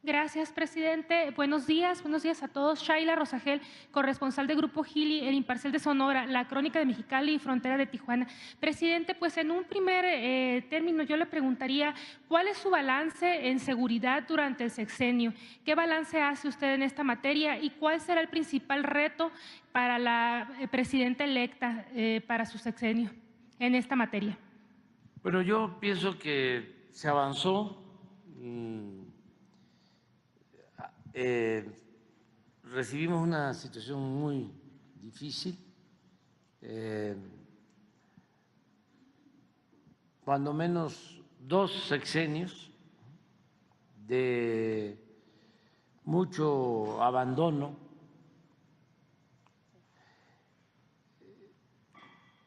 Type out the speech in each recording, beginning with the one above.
Gracias, presidente. Buenos días a todos. Shaila Rosagel, corresponsal de Grupo Gili, El Imparcial de Sonora, La Crónica de Mexicali y Frontera de Tijuana. Presidente, pues en un primer término yo le preguntaría, ¿cuál es su balance en seguridad durante el sexenio? ¿Qué balance hace usted en esta materia y cuál será el principal reto para la presidenta electa para su sexenio en esta materia? Bueno, yo pienso que se avanzó. Recibimos una situación muy difícil, cuando menos 2 sexenios de mucho abandono.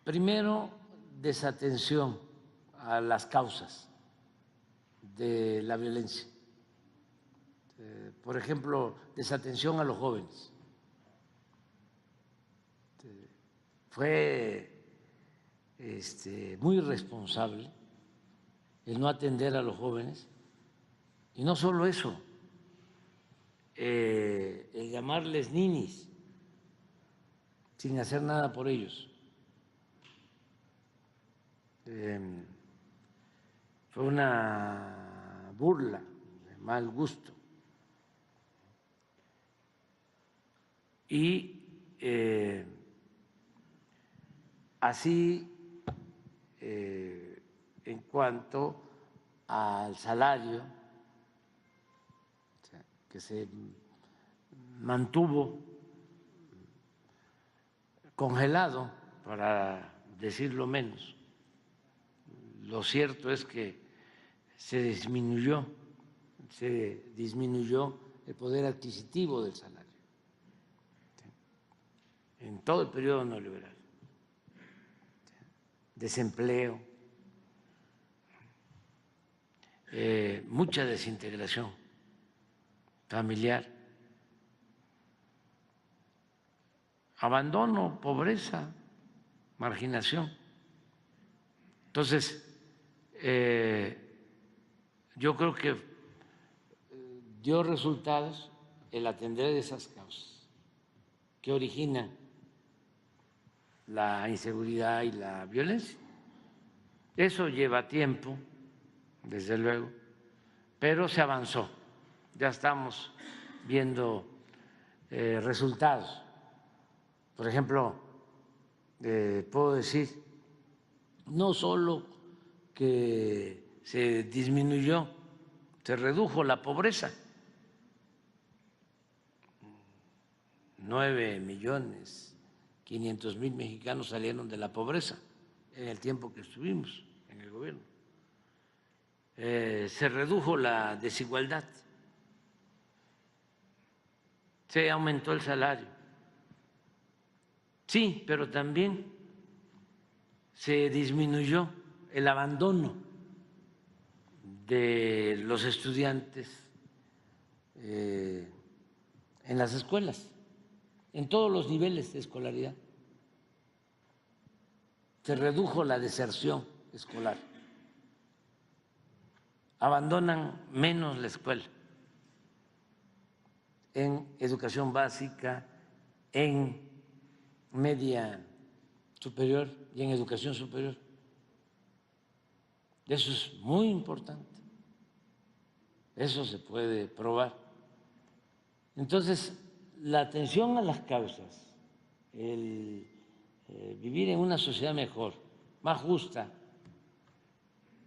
Primero, desatención a las causas de la violencia. Por ejemplo, desatención a los jóvenes. Fue muy irresponsable el no atender a los jóvenes. Y no solo eso, el llamarles ninis sin hacer nada por ellos. Fue una burla de mal gusto. Y así, en cuanto al salario, que se mantuvo congelado, para decirlo menos. Lo cierto es que se disminuyó el poder adquisitivo del salario en todo el periodo neoliberal. Desempleo, mucha desintegración familiar, abandono, pobreza, marginación. Entonces, yo creo que dio resultados el atender esas causas que originan la inseguridad y la violencia. Eso lleva tiempo, desde luego, pero se avanzó. Ya estamos viendo resultados. Por ejemplo, puedo decir, no solo que se disminuyó, se redujo la pobreza, 9.500.000 mexicanos salieron de la pobreza en el tiempo que estuvimos en el gobierno. Se redujo la desigualdad, se aumentó el salario. Sí, pero también se disminuyó el abandono de los estudiantes en las escuelas, en todos los niveles de escolaridad. Se redujo la deserción escolar. Abandonan menos la escuela en educación básica, en media superior y en educación superior. Eso es muy importante. Eso se puede probar. Entonces, la atención a las causas, el vivir en una sociedad mejor, más justa,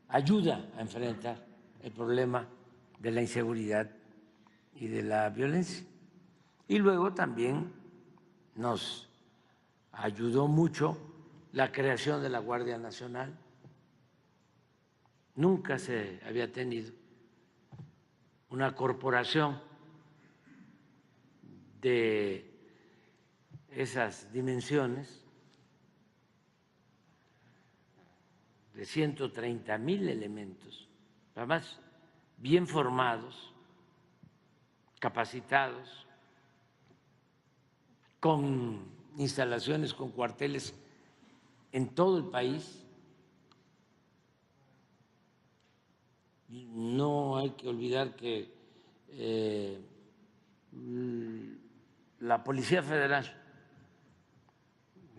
ayuda a enfrentar el problema de la inseguridad y de la violencia. Y luego también nos ayudó mucho la creación de la Guardia Nacional. Nunca se había tenido una corporación de esas dimensiones, de 130,000 elementos, además bien formados, capacitados, con instalaciones, con cuarteles en todo el país. No hay que olvidar que la Policía Federal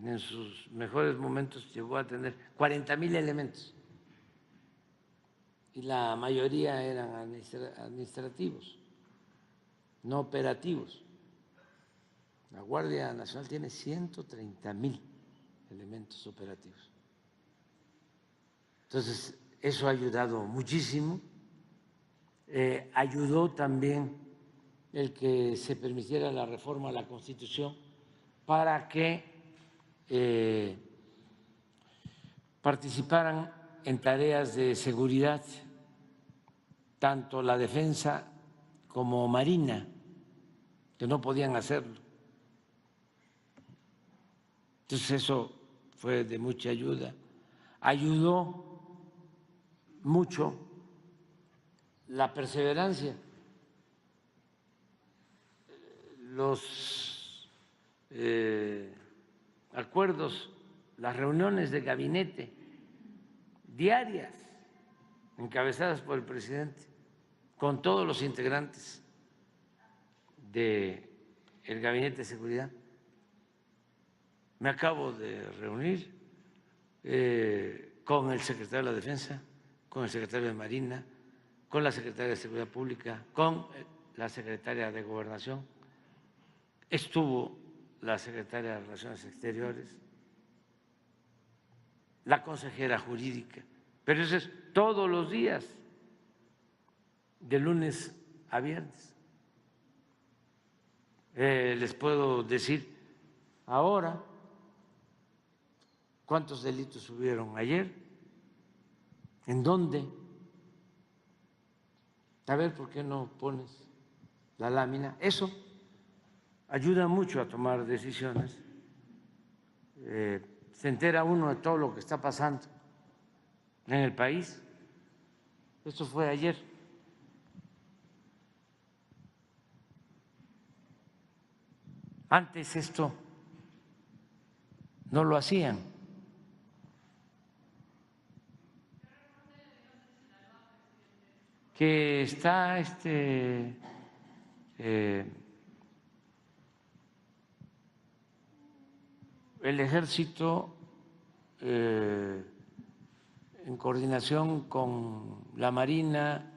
en sus mejores momentos llegó a tener 40,000 elementos y la mayoría eran administrativos, no operativos. La Guardia Nacional tiene 130,000 elementos operativos. Entonces, eso ha ayudado muchísimo. Ayudó también el que se permitiera la reforma a la Constitución para que participaran en tareas de seguridad tanto la defensa como Marina, que no podían hacerlo. Entonces eso fue de mucha ayuda. Ayudó mucho la perseverancia, los acuerdos, las reuniones de gabinete diarias encabezadas por el presidente con todos los integrantes del Gabinete de Seguridad. Me acabo de reunir con el secretario de la Defensa, con el secretario de Marina, con la secretaria de Seguridad Pública, con la secretaria de Gobernación. Estuvo la secretaria de Relaciones Exteriores, la consejera jurídica, pero eso es todos los días, de lunes a viernes. Les puedo decir ahora cuántos delitos hubieron ayer, en dónde. A ver, ¿por qué no pones la lámina? Eso ayuda mucho a tomar decisiones. Se entera uno de todo lo que está pasando en el país. Esto fue ayer. Antes esto no lo hacían. Que está el ejército en coordinación con la Marina,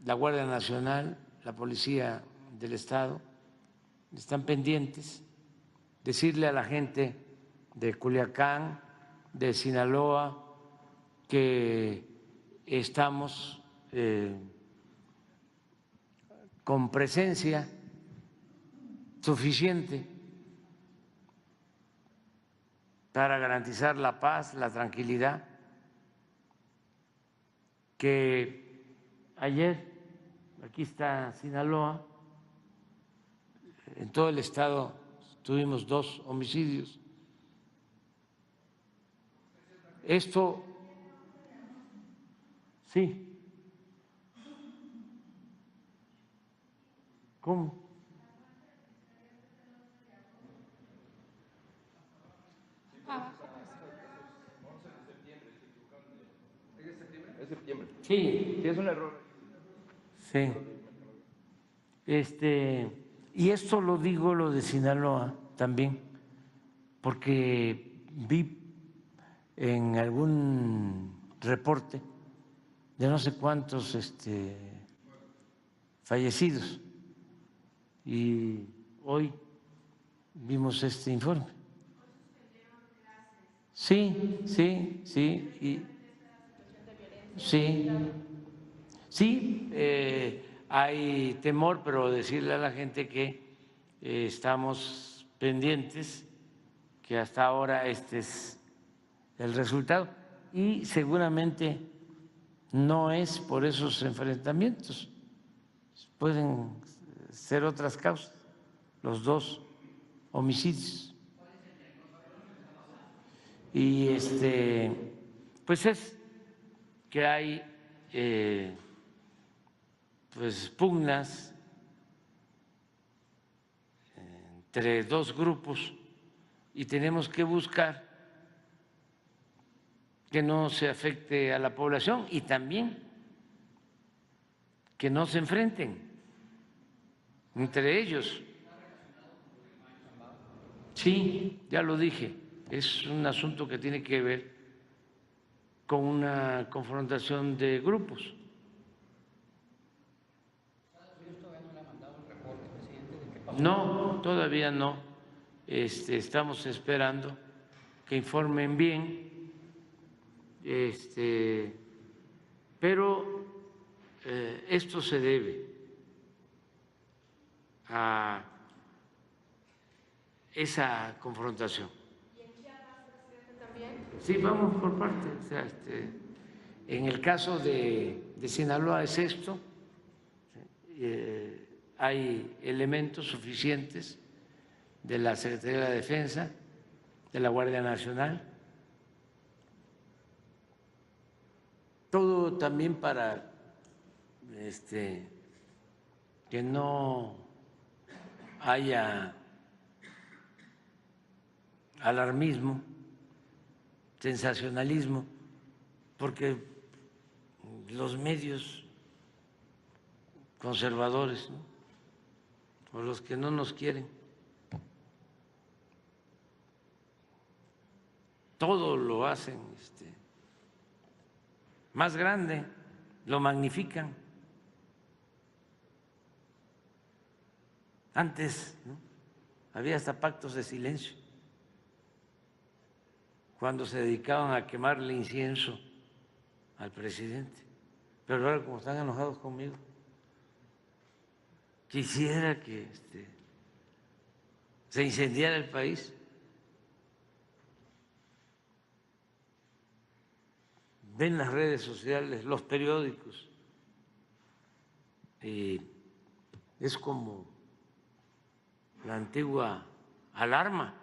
la Guardia Nacional, la Policía del Estado, están pendientes. Decirle a la gente de Culiacán, de Sinaloa, que estamos con presencia suficiente para garantizar la paz, la tranquilidad, que ayer, aquí está Sinaloa, en todo el estado tuvimos 2 homicidios. Esto, sí. ¿Cómo? ¿Es septiembre? Sí. Sí, es un error. Sí. Y esto lo digo, lo de Sinaloa también, porque vi en algún reporte de no sé cuántos fallecidos y hoy vimos este informe. Sí, sí, sí, sí, sí, hay temor, pero decirle a la gente que estamos pendientes, que hasta ahora este es el resultado y seguramente no es por esos enfrentamientos, pueden ser otras causas, los 2 homicidios. Y pues es que hay pues pugnas entre 2 grupos y tenemos que buscar que no se afecte a la población y también que no se enfrenten. entre ellos. Sí, ya lo dije, es un asunto que tiene que ver con una confrontación de grupos. No, todavía no. Estamos esperando que informen bien, pero esto se debe a esa confrontación. ¿Y en Chiapas, presidente, también? Sí, vamos por partes. O sea, en el caso de Sinaloa es esto, hay elementos suficientes de la Secretaría de la Defensa, de la Guardia Nacional, todo también para que no haya alarmismo, sensacionalismo, porque los medios conservadores, ¿no?, o los que no nos quieren, todo lo hacen más grande, lo magnifican. Antes, ¿no?, había hasta pactos de silencio cuando se dedicaban a quemarle incienso al presidente. Pero ahora, como están enojados conmigo, quisiera que se incendiara el país. Ven las redes sociales, los periódicos, y es como la antigua alarma.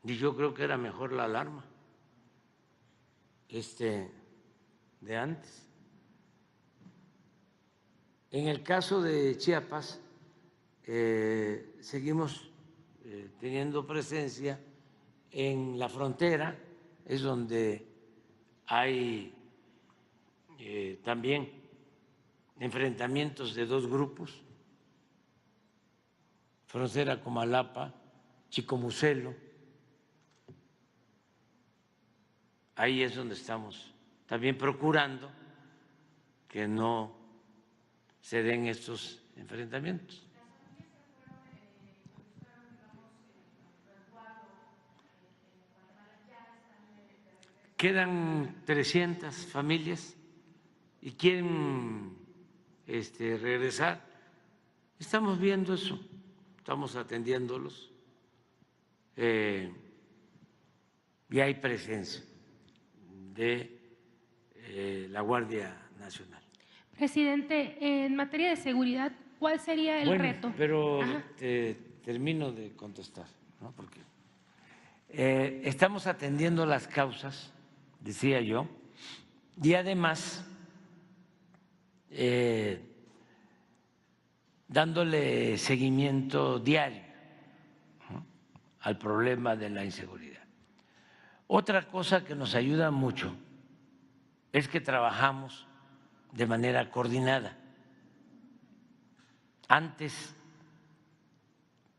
Y yo creo que era mejor la alarma de antes. En el caso de Chiapas, seguimos teniendo presencia en la frontera, es donde hay también enfrentamientos de dos grupos, frontera Comalapa, Chicomucelo. Ahí es donde estamos también procurando que no se den estos enfrentamientos. Quedan 300 familias y quieren regresar. Estamos viendo eso, estamos atendiéndolos y hay presencia de la Guardia Nacional. Presidente, en materia de seguridad, ¿cuál sería el reto? Pero termino de contestar, ¿no? Porque estamos atendiendo las causas, decía yo, y además dándole seguimiento diario, ¿no?, al problema de la inseguridad. Otra cosa que nos ayuda mucho es que trabajamos de manera coordinada. Antes,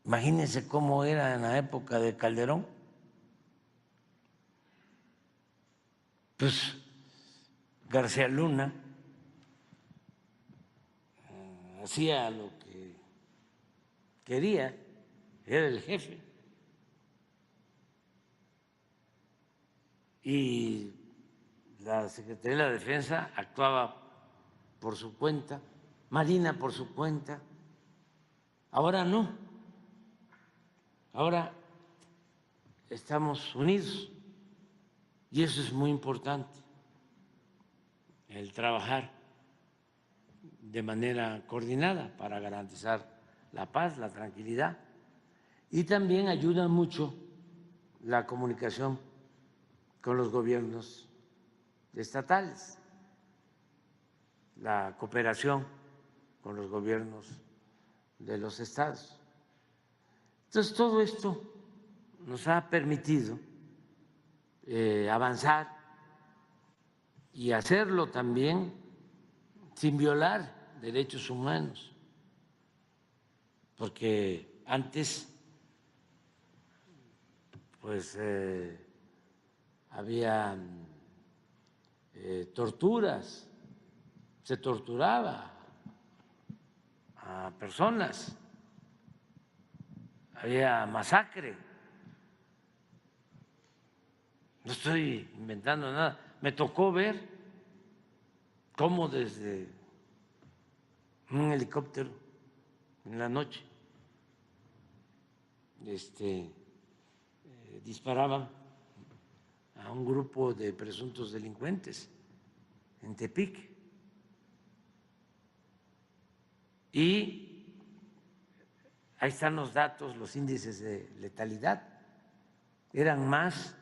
imagínense cómo era en la época de Calderón, pues García Luna hacía lo que quería, era el jefe, y la Secretaría de la Defensa actuaba por su cuenta, Marina por su cuenta. Ahora no, ahora estamos unidos y eso es muy importante, el trabajar de manera coordinada para garantizar la paz, la tranquilidad, y también ayuda mucho la comunicación con los gobiernos estatales, la cooperación con los gobiernos de los estados. Entonces, todo esto nos ha permitido avanzar y hacerlo también sin violar derechos humanos. porque antes pues había torturas, se torturaba a personas, había masacre. No estoy inventando nada. Me tocó ver cómo desde un helicóptero en la noche disparaban a un grupo de presuntos delincuentes en Tepic. Y ahí están los datos, los índices de letalidad. Eran más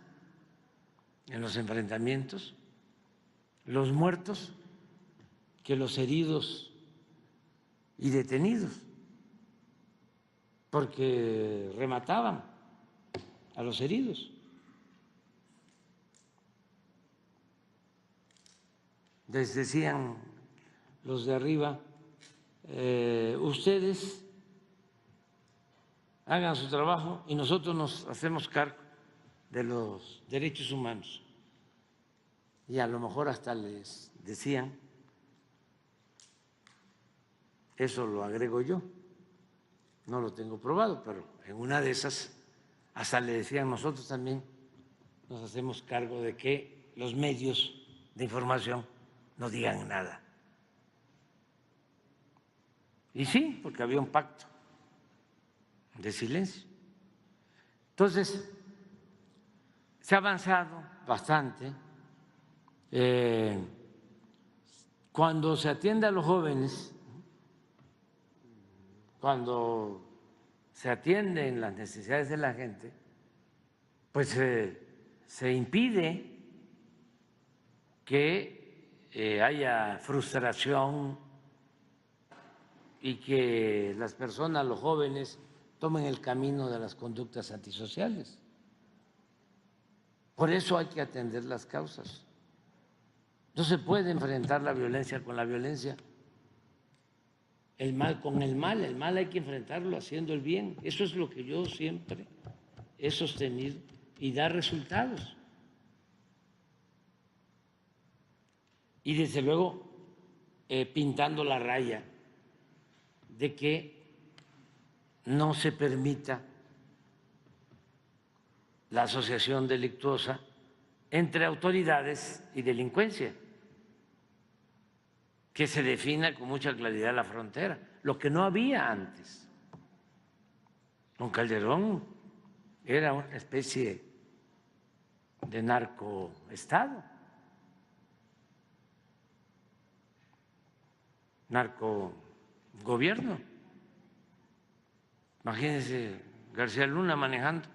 en los enfrentamientos los muertos que los heridos y detenidos, porque remataban a los heridos. Les decían los de arriba, ustedes hagan su trabajo y nosotros nos hacemos cargo de los derechos humanos. Y a lo mejor hasta les decían, eso lo agrego yo, no lo tengo probado, pero en una de esas hasta le decían, nosotros también nos hacemos cargo de que los medios de información no digan nada. Y sí, porque había un pacto de silencio. Entonces, se ha avanzado bastante. Cuando se atiende a los jóvenes, cuando se atienden las necesidades de la gente, pues se impide que haya frustración y que las personas, los jóvenes, tomen el camino de las conductas antisociales. Por eso hay que atender las causas. No se puede enfrentar la violencia con la violencia, el mal con el mal hay que enfrentarlo haciendo el bien. Eso es lo que yo siempre he sostenido y da resultados. Y desde luego pintando la raya de que no se permita la asociación delictuosa entre autoridades y delincuencia, que se defina con mucha claridad la frontera, lo que no había antes. Don Calderón era una especie de narcoestado, narcogobierno. Imagínense García Luna manejando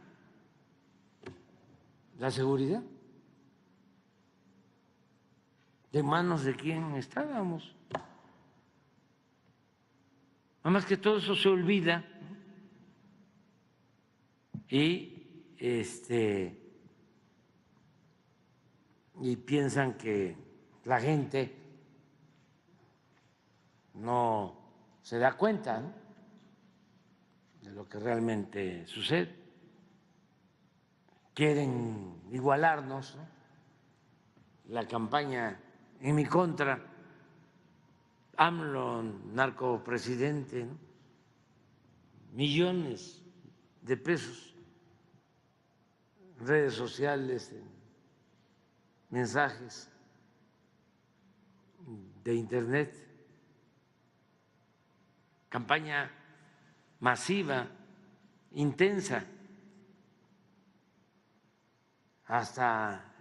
la seguridad. ¿De manos de quién estábamos? Nada más que todo eso se olvida y piensan que la gente no se da cuenta, ¿no?, de lo que realmente sucede. Quieren igualarnos, ¿no?, la campaña en mi contra, AMLO, narcopresidente, ¿no?, millones de pesos, redes sociales, mensajes de internet, campaña masiva, intensa, hasta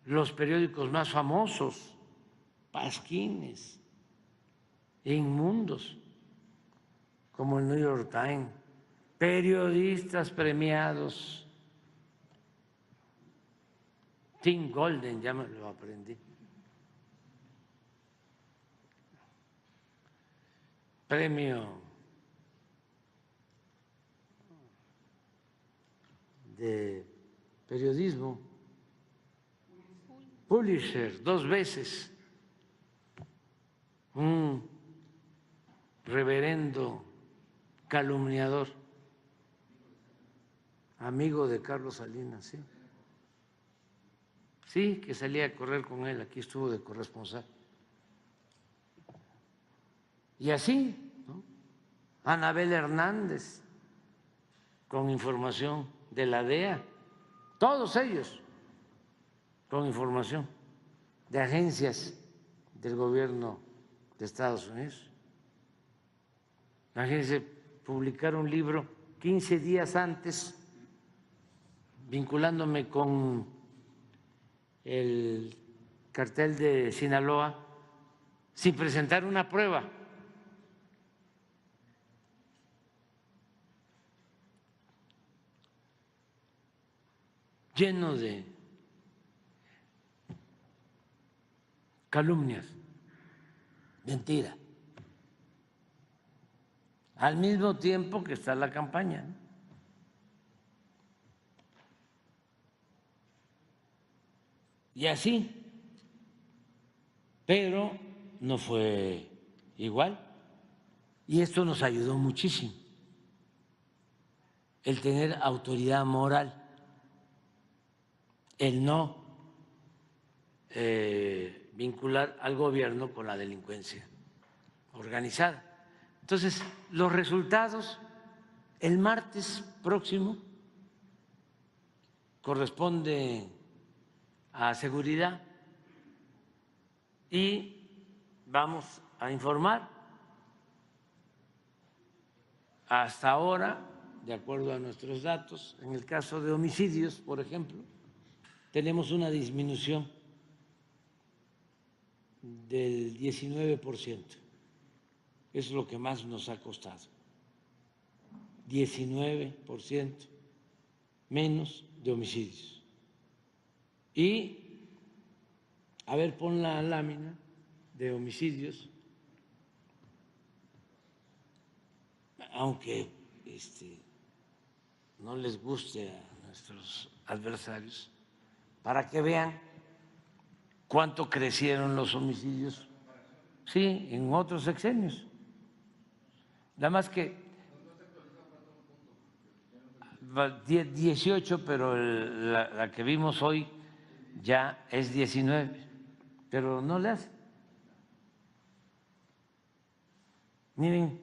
los periódicos más famosos, pasquines, inmundos, como el New York Times, periodistas premiados, Tim Golden, ya me lo aprendí, premio de periodismo, Pulitzer 2 veces, un reverendo calumniador, amigo de Carlos Salinas, sí. Sí, que salía a correr con él, aquí estuvo de corresponsal. Y así, ¿no? Anabel Hernández, con información de la DEA, todos ellos con información de agencias del gobierno de Estados Unidos. Imagínense, publicar un libro 15 días antes, vinculándome con el cartel de Sinaloa, sin presentar una prueba. Lleno de calumnias, mentira. Al mismo tiempo que está la campaña, ¿no? Y así, pero no fue igual. Y esto nos ayudó muchísimo, el tener autoridad moral, el no vincular al gobierno con la delincuencia organizada. Entonces, los resultados el martes próximo corresponde a seguridad y vamos a informar. Hasta ahora, de acuerdo a nuestros datos, en el caso de homicidios, por ejemplo, tenemos una disminución del 19%. Es lo que más nos ha costado. 19% menos de homicidios. Y, a ver, pon la lámina de homicidios, aunque no les guste a nuestros adversarios, para que vean cuánto crecieron los homicidios, sí, en otros sexenios. Nada más que 18, pero la que vimos hoy ya es 19, pero no le hace. Miren,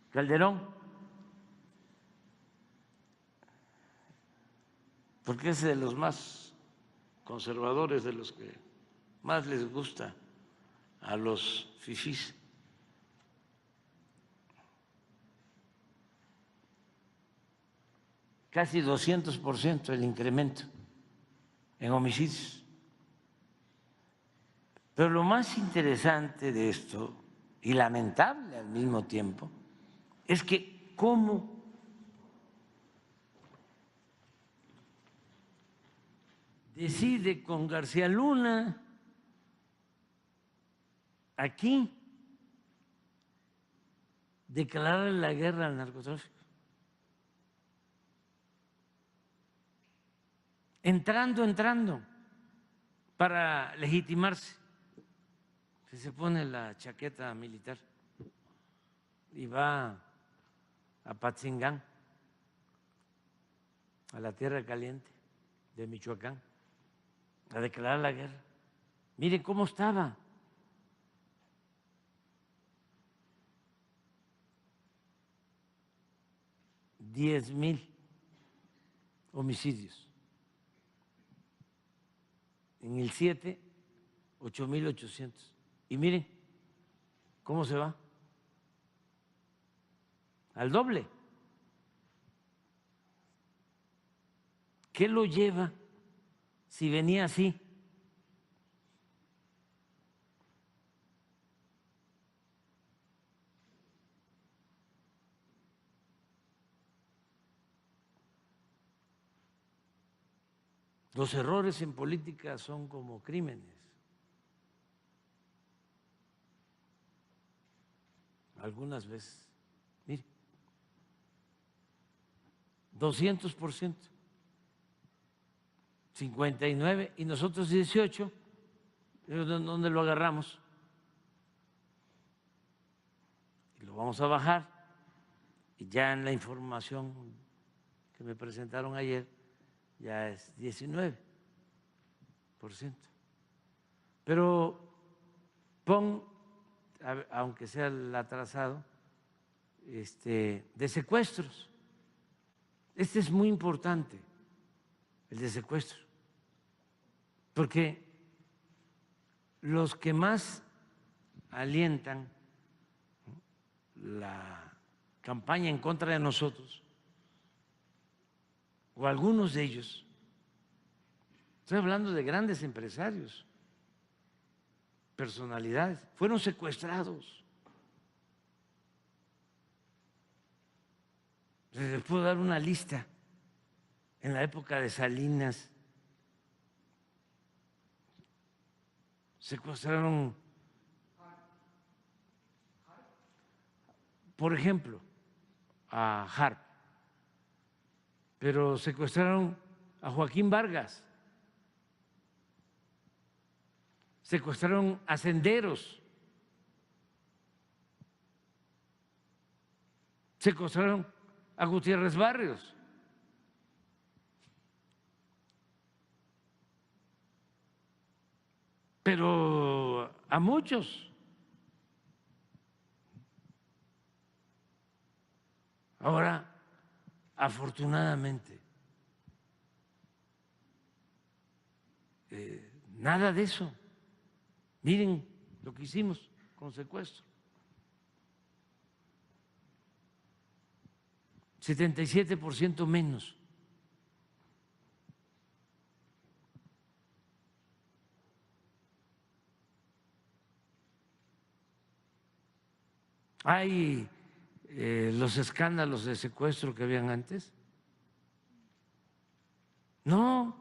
Calderón, porque es de los más conservadores, de los que más les gusta a los fifís. Casi 200% el incremento en homicidios. Pero lo más interesante de esto, y lamentable al mismo tiempo, es que cómo decide con García Luna aquí declarar la guerra al narcotráfico. Entrando, para legitimarse. Se pone la chaqueta militar y va a Patzingán, a la tierra caliente de Michoacán, a declarar la guerra. Mire cómo estaba. $10,000 homicidios. En el 7, 8,800. Y miren cómo se va. Al doble. ¿Qué lo lleva si venía así? Los errores en política son como crímenes. Algunas veces, mire, 200%, 59 y nosotros 18, ¿dónde lo agarramos? lo vamos a bajar, y ya en la información que me presentaron ayer ya es 19%. Pero pon, aunque sea el atrasado, de secuestros. Este es muy importante, el de secuestro, porque los que más alientan la campaña en contra de nosotros, o algunos de ellos, estoy hablando de grandes empresarios, personalidades, fueron secuestrados. Les puedo dar una lista. En la época de Salinas secuestraron, por ejemplo, a Harp, pero secuestraron a Joaquín Vargas, secuestraron a Senderos, secuestraron a Gutiérrez Barrios. Pero a muchos. Ahora, afortunadamente, nada de eso. Miren lo que hicimos con secuestro. 77% menos. Hay los escándalos de secuestro que habían antes. No.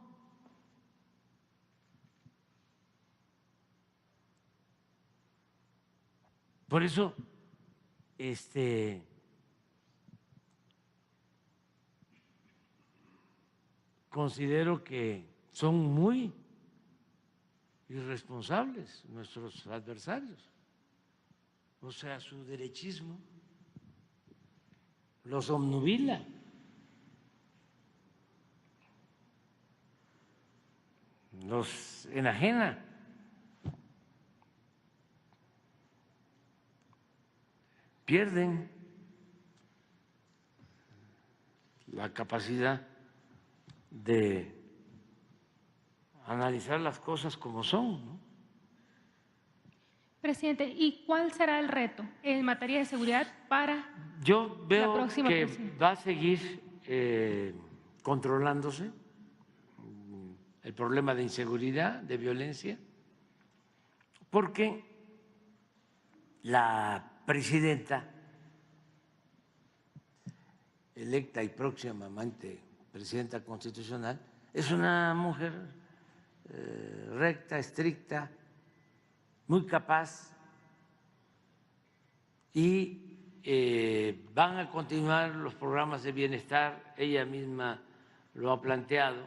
Por eso, considero que son muy irresponsables nuestros adversarios. O sea, su derechismo los obnubila. Los enajena. Pierden la capacidad de analizar las cosas como son, ¿no? Presidente, ¿y cuál será el reto en materia de seguridad para Yo veo la próxima que presidencia? va a seguir controlándose el problema de inseguridad, de violencia, porque la presidenta electa y próximamente presidenta constitucional es una mujer recta, estricta, muy capaz, y van a continuar los programas de bienestar, ella misma lo ha planteado,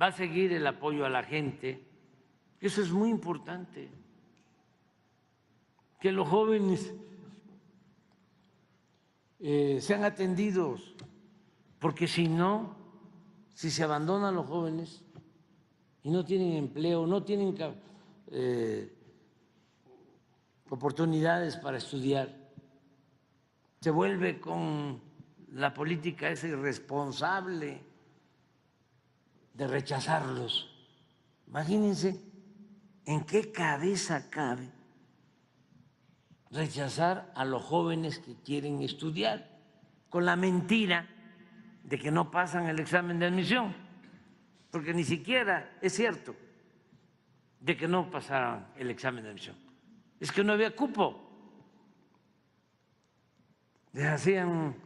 va a seguir el apoyo a la gente, eso es muy importante, que los jóvenes sean atendidos, porque si no, si se abandonan los jóvenes y no tienen empleo, no tienen oportunidades para estudiar, se vuelve con la política esa irresponsable de rechazarlos. Imagínense en qué cabeza cabe rechazar a los jóvenes que quieren estudiar con la mentira de que no pasan el examen de admisión, porque ni siquiera es cierto de que no pasaran el examen de admisión. Es que no había cupo. Les hacían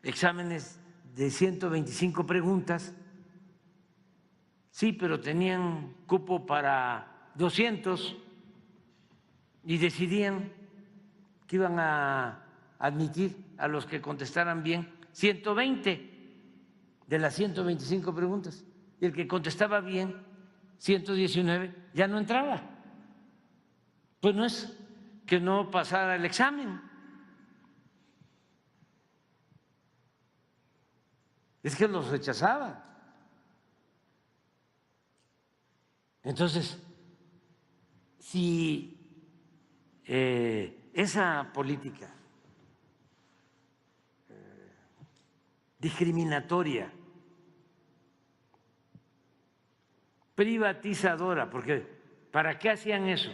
exámenes de 125 preguntas, sí, pero tenían cupo para 200 y decidían que iban a admitir a los que contestaran bien 120 de las 125 preguntas, y el que contestaba bien 119 ya no entraba. Pues no es que no pasara el examen. Es que los rechazaban. Entonces, si esa política discriminatoria, privatizadora, porque ¿para qué hacían eso?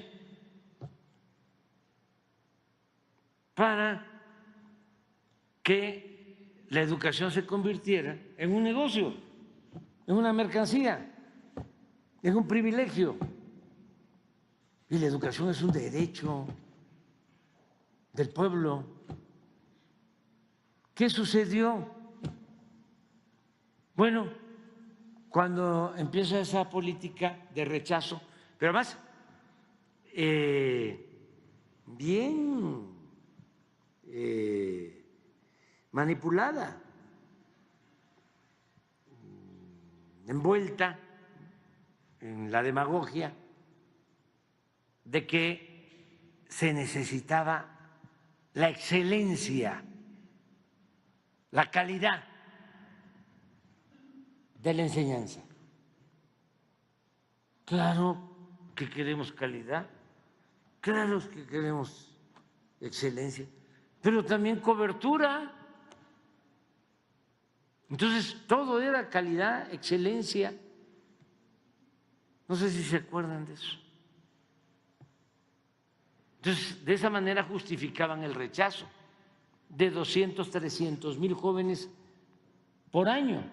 Para que la educación se convirtiera en un negocio, en una mercancía, en un privilegio. Y la educación es un derecho del pueblo. ¿Qué sucedió? Bueno, cuando empieza esa política de rechazo, pero además bien manipulada, envuelta en la demagogia de que se necesitaba la excelencia, la calidad de la enseñanza. Claro que queremos calidad, claro que queremos excelencia, pero también cobertura. Entonces, todo era calidad, excelencia. No sé si se acuerdan de eso. Entonces, de esa manera justificaban el rechazo de 200, 300 mil jóvenes por año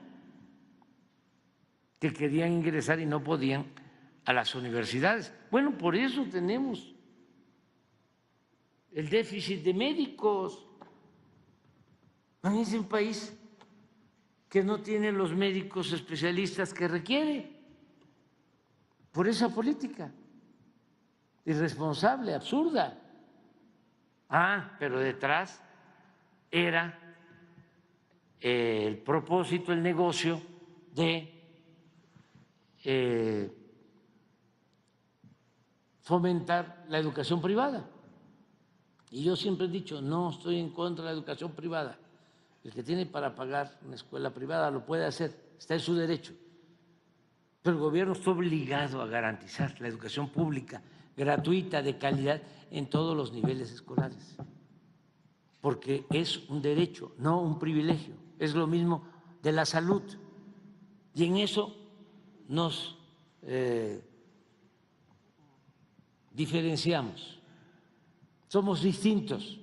que querían ingresar y no podían a las universidades. Bueno, por eso tenemos el déficit de médicos. Es un país que no tiene los médicos especialistas que requiere por esa política irresponsable, absurda. Pero detrás era el propósito, el negocio de fomentar la educación privada. Y yo siempre he dicho, no estoy en contra de la educación privada. El que tiene para pagar una escuela privada lo puede hacer, está en su derecho. Pero el gobierno está obligado a garantizar la educación pública, gratuita, de calidad, en todos los niveles escolares. Porque es un derecho, no un privilegio. Es lo mismo de la salud. Y en eso nos diferenciamos. Somos distintos.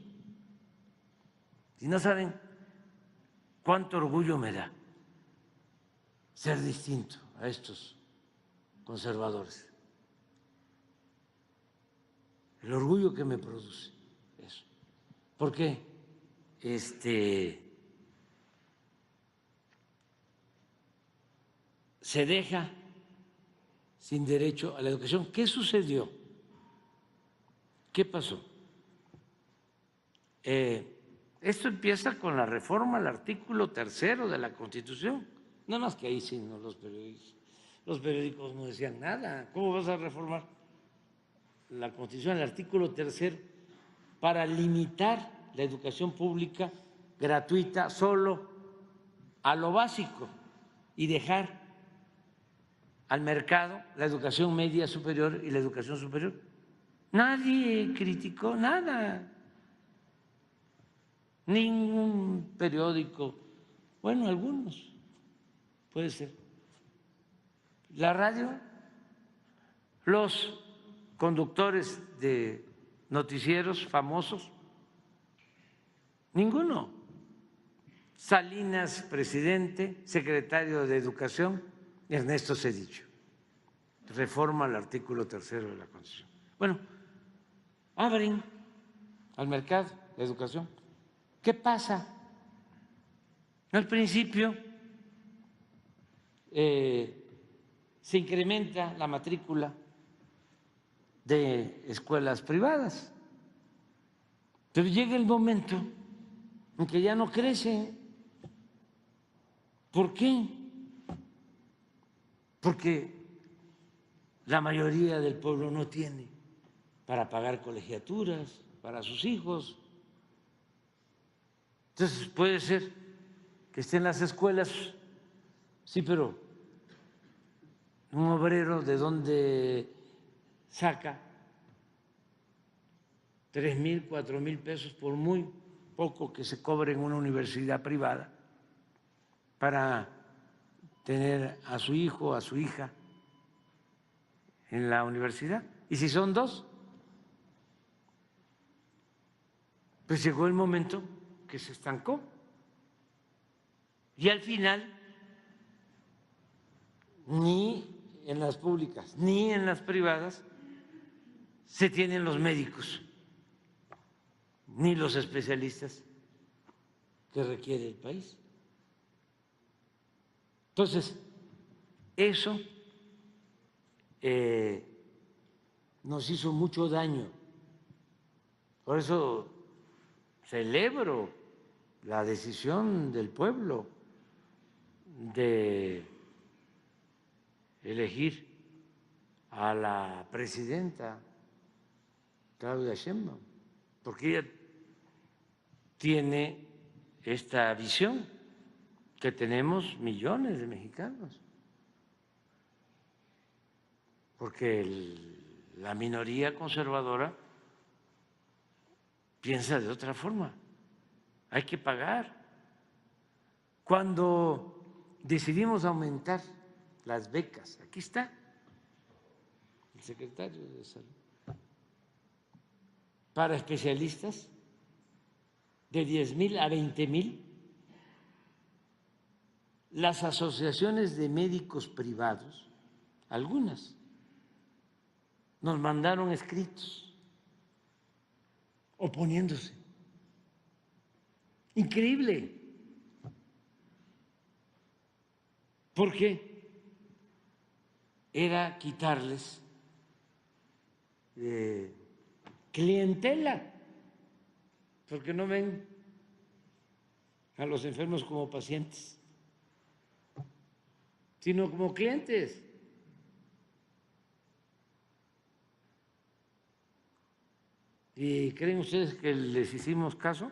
Y no saben cuánto orgullo me da ser distinto a estos conservadores. El orgullo que me produce eso. Porque se deja sin derecho a la educación. ¿Qué sucedió? ¿Qué pasó? Esto empieza con la reforma al artículo 3 de la Constitución. Nada más que ahí sí, no, los periódicos no decían nada. ¿Cómo vas a reformar la Constitución, el artículo 3, para limitar la educación pública gratuita solo a lo básico y dejar al mercado la educación media superior y la educación superior? Nadie criticó nada. Ningún periódico, bueno, algunos, puede ser. La radio, los conductores de noticieros famosos, ninguno. Salinas, presidente, secretario de Educación, Ernesto Zedillo. Reforma al artículo 3 de la Constitución. Bueno, abren al mercado la educación. ¿Qué pasa? Al principio se incrementa la matrícula de escuelas privadas, pero llega el momento en que ya no crece. ¿Por qué? Porque la mayoría del pueblo no tiene para pagar colegiaturas. para sus hijos. Entonces puede ser que esté en las escuelas, sí, pero un obrero de donde saca 3,000, 4,000 pesos por muy poco que se cobre en una universidad privada para tener a su hijo, a su hija en la universidad. Y si son dos, pues llegó el momento que se estancó. Y al final, ni en las públicas ni en las privadas se tienen los médicos ni los especialistas que requiere el país. Entonces, eso nos hizo mucho daño. Por eso celebro la decisión del pueblo de elegir a la presidenta Claudia Sheinbaum, porque ella tiene esta visión que tenemos millones de mexicanos, porque la minoría conservadora piensa de otra forma. Hay que pagar. Cuando decidimos aumentar las becas, aquí está el secretario de Salud, para especialistas de 10,000 a 20,000, las asociaciones de médicos privados, algunas, nos mandaron escritos oponiéndose. Increíble. Porque era quitarles clientela, porque no ven a los enfermos como pacientes, sino como clientes. ¿Y creen ustedes que les hicimos caso?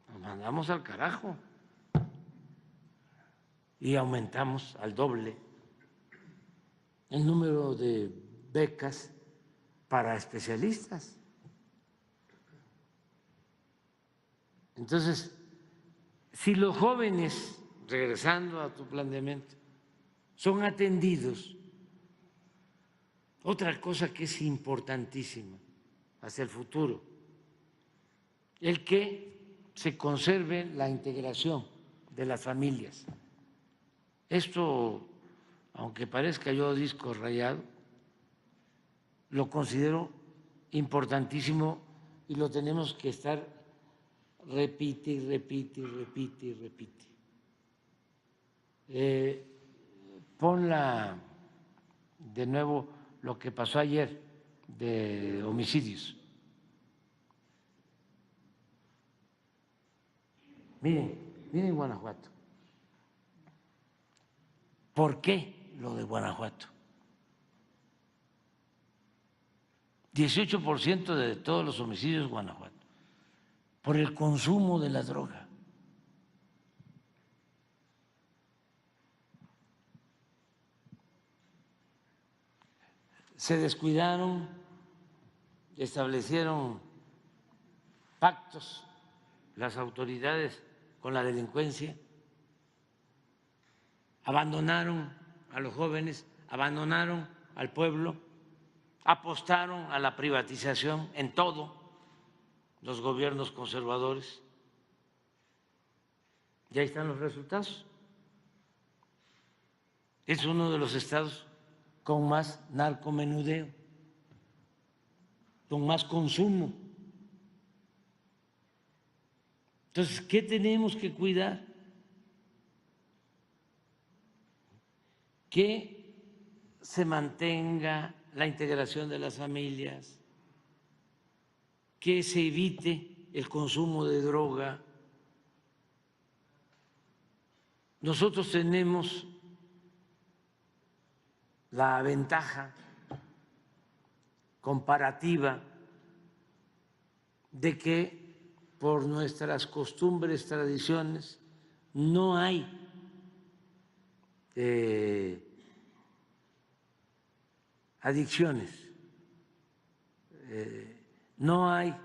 Nos mandamos al carajo y aumentamos al doble el número de becas para especialistas. Entonces, si los jóvenes, regresando a tu planteamiento, son atendidos, otra cosa que es importantísima hacia el futuro, el que se conserve la integración de las familias. Esto, aunque parezca yo disco rayado, lo considero importantísimo y lo tenemos que estar repite y repite y repite y repite. Ponla de nuevo lo que pasó ayer de homicidios. Miren Guanajuato. ¿Por qué lo de Guanajuato? 18% de todos los homicidios en Guanajuato, por el consumo de la droga. Se descuidaron, establecieron pactos las autoridades con la delincuencia, abandonaron a los jóvenes, abandonaron al pueblo, apostaron a la privatización en todo, los gobiernos conservadores. Y ahí están los resultados. Es uno de los estados con más narcomenudeo, con más consumo. Entonces, ¿qué tenemos que cuidar? Que se mantenga la integración de las familias, que se evite el consumo de droga. Nosotros tenemos la ventaja comparativa de que por nuestras costumbres, tradiciones, no hay adicciones, no hay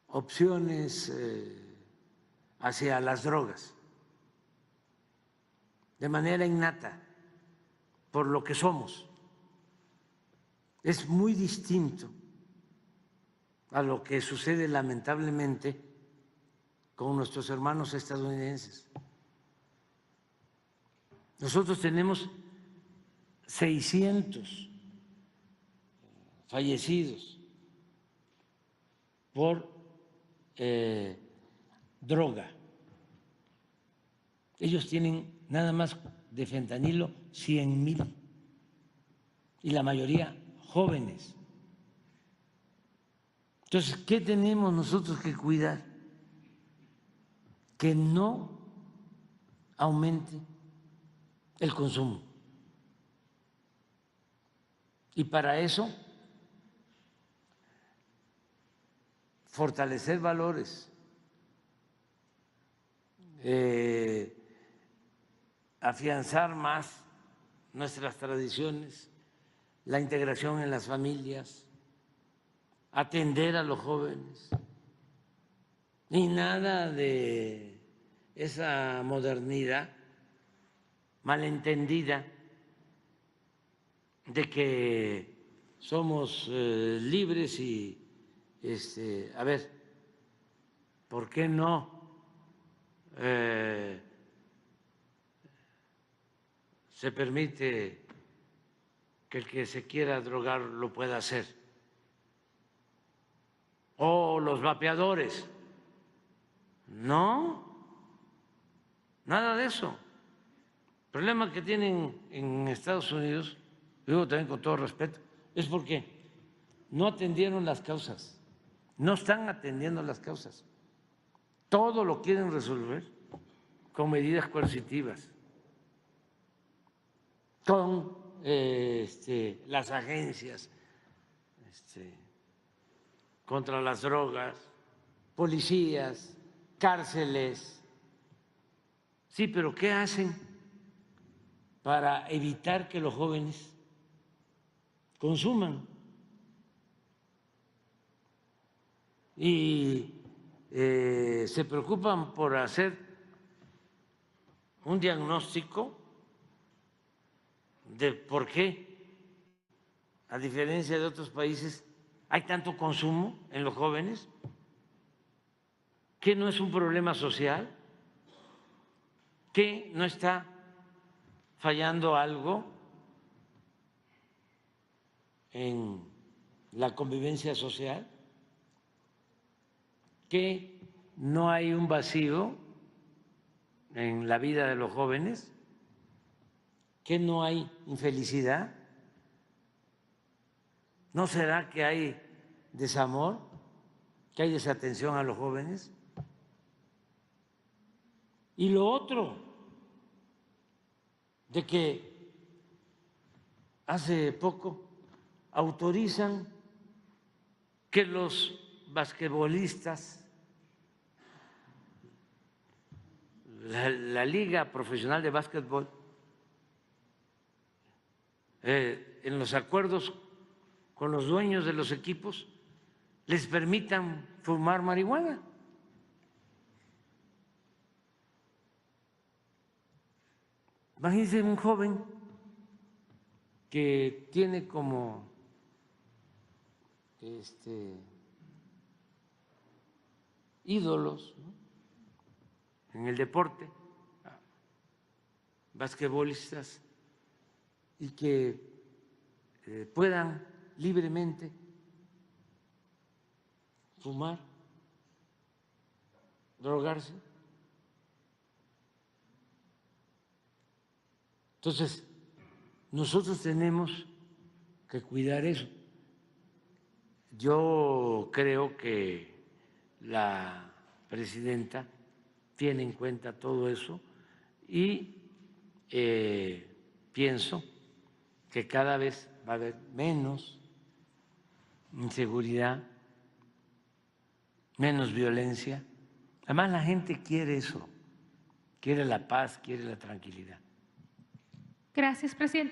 opciones hacia las drogas de manera innata, por lo que somos. Es muy distinto a lo que sucede lamentablemente con nuestros hermanos estadounidenses. Nosotros tenemos 600 fallecidos por droga. Ellos tienen nada más de fentanilo 100,000 y la mayoría jóvenes. Entonces, ¿qué tenemos nosotros que cuidar? Que no aumente el consumo. Y para eso, fortalecer valores, afianzar más nuestras tradiciones, la integración en las familias, atender a los jóvenes, y nada de esa modernidad malentendida de que somos libres y, a ver, ¿por qué no se permite que el que se quiera drogar lo pueda hacer? O los vapeadores. No, nada de eso. El problema que tienen en Estados Unidos, digo también con todo respeto, es porque no atendieron las causas, no están atendiendo las causas. Todo lo quieren resolver con medidas coercitivas, con las agencias contra las drogas, policías, cárceles. Sí, pero ¿qué hacen para evitar que los jóvenes consuman? Y se preocupan por hacer un diagnóstico de por qué, a diferencia de otros países, hay tanto consumo en los jóvenes, que no es un problema social, que no está fallando algo en la convivencia social, que no hay un vacío en la vida de los jóvenes, que no hay infelicidad. ¿No será que hay desamor, que hay desatención a los jóvenes? Y lo otro, de que hace poco autorizan que los basquetbolistas, la Liga Profesional de Básquetbol, en los acuerdos con los dueños de los equipos, les permitan fumar marihuana. Imagínense un joven que tiene como ídolos, ¿no?, en el deporte, basquetbolistas, y que puedan libremente fumar, drogarse. Entonces, nosotros tenemos que cuidar eso. Yo creo que la presidenta tiene en cuenta todo eso y pienso que cada vez va a haber menos inseguridad, menos violencia. Además, la gente quiere eso, quiere la paz, quiere la tranquilidad. Gracias, presidente.